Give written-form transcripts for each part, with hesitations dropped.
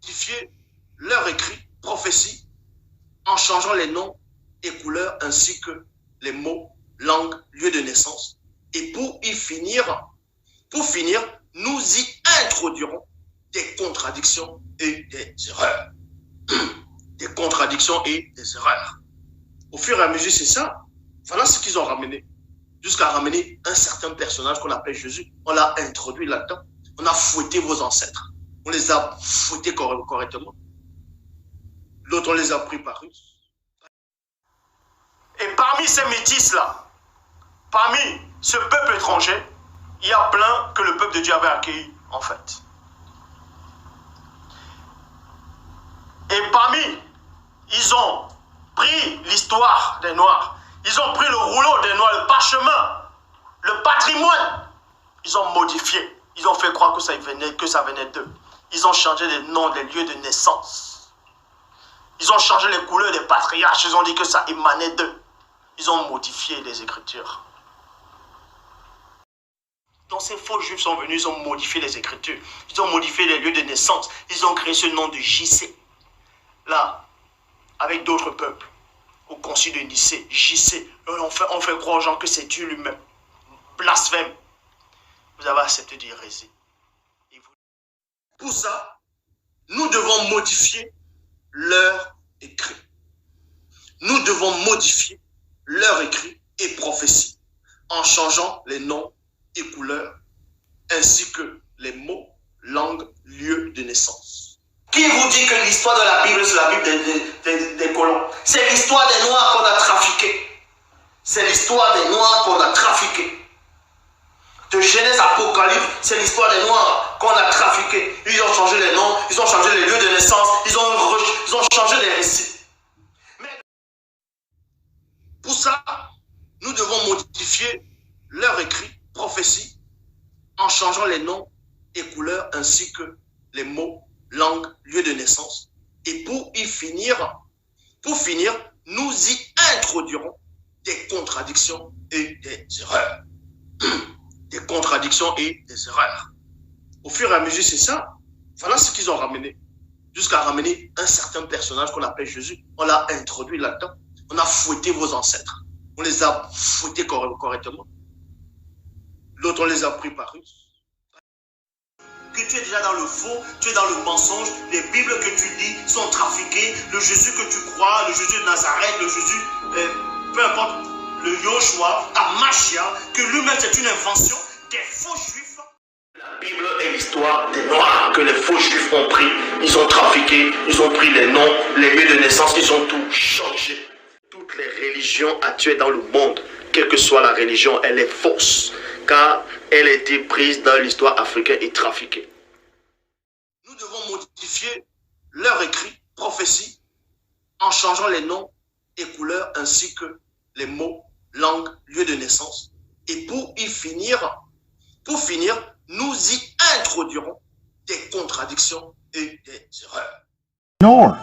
modifier leurs écrits, prophéties, en changeant les noms et couleurs ainsi que les mots, langues, lieux de naissance. Et pour finir, nous y introduirons des contradictions et des erreurs. Des contradictions et des erreurs. Au fur et à mesure, c'est ça. Voilà ce qu'ils ont ramené. Jusqu'à ramener un certain personnage qu'on appelle Jésus. On l'a introduit là-dedans. On a fouetté vos ancêtres. On les a fouettés correctement. L'autre, on les a pris par eux. Et parmi ces métis-là, parmi ce peuple étranger, il y a plein que le peuple de Dieu avait accueilli, en fait. Et parmi, ils ont pris l'histoire des Noirs. Ils ont pris le rouleau des Noirs, le parchemin, le patrimoine. Ils ont modifié. Ils ont fait croire que ça venait d'eux. Ils ont changé les noms, les lieux de naissance. Ils ont changé les couleurs des patriarches. Ils ont dit que ça émanait d'eux. Ils ont modifié les Écritures. Donc ces faux juifs sont venus, ils ont modifié les Écritures. Ils ont modifié les lieux de naissance. Ils ont créé ce nom de JC. Là, avec d'autres peuples, au concile de Nicée, JC, on fait croire aux gens que c'est Dieu lui-même. Blasphème. Vous avez accepté d'hérésie. Pour ça, nous devons modifier leur écrit. Nous devons modifier leur écrit et prophétie en changeant les noms et couleurs ainsi que les mots, langues, lieux de naissance. Qui vous dit que l'histoire de la Bible, c'est la Bible des colons? C'est l'histoire des Noirs qu'on a trafiqué. C'est l'histoire des Noirs qu'on a trafiqué. De Genèse à Apocalypse, c'est l'histoire des Noirs qu'on a trafiqué. Ils ont changé les noms, ils ont changé les lieux de naissance, ils ont changé les récits. Mais pour ça, nous devons modifier leur écrit, prophétie, en changeant les noms et couleurs ainsi que les mots, langues, lieux de naissance. Et pour finir, nous y introduirons des contradictions et des erreurs. Des contradictions et des erreurs. Au fur et à mesure, c'est ça. Voilà ce qu'ils ont ramené. Jusqu'à ramener un certain personnage qu'on appelle Jésus. On l'a introduit là-dedans. On a fouetté vos ancêtres. On les a fouettés correctement. L'autre, on les a pris par eux. Que tu es déjà dans le faux, tu es dans le mensonge, les Bibles que tu lis sont trafiquées, le Jésus que tu crois, le Jésus de Nazareth, le Jésus, peu importe, le Yoshua, Amashia, que lui-même c'est une invention des faux juifs. La Bible est l'histoire des Noirs que les faux juifs ont pris, ils ont trafiqué, ils ont pris les noms, les lieux de naissance, ils ont tout changé. Toutes les religions actuelles dans le monde, quelle que soit la religion, elle est fausse, car elle a été prise dans l'histoire africaine et trafiquée. Nous devons modifier leur écrit, prophétie, en changeant les noms et couleurs ainsi que les mots, langues, lieux de naissance. Et pour finir, nous y introduirons des contradictions et des erreurs. Nor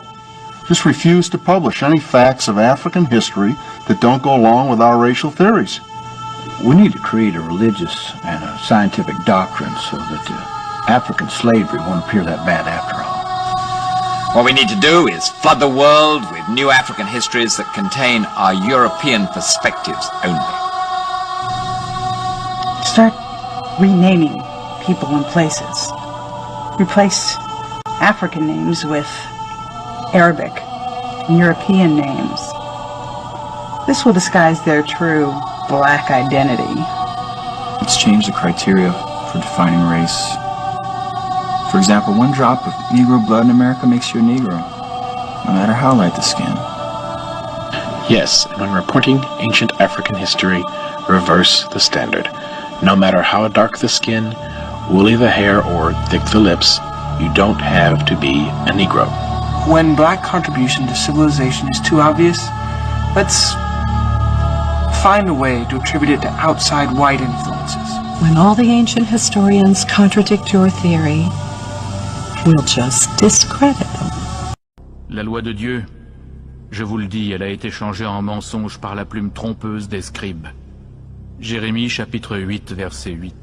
just refuse to publish any facts of African history that don't go along with our racial theories. We need to create a religious and a scientific doctrine so that African slavery won't appear that bad after all. What we need to do is flood the world with new African histories that contain our European perspectives only. Start renaming people and places. Replace African names with Arabic and European names. This will disguise their true black identity. Let's change the criteria for defining race. For example, 1 drop of Negro blood in America makes you a Negro, no matter how light the skin. Yes, and when reporting ancient African history, reverse the standard. No matter how dark the skin, woolly the hair, or thick the lips, you don't have to be a Negro. When black contribution to civilization is too obvious, let's find a way to attribute it to outside white influences. When all the ancient historians contradict your theory, we'll just discredit them. La loi de Dieu, je vous le dis, elle a été changée en mensonge par la plume trompeuse des scribes. Jérémie chapitre 8, verset 8.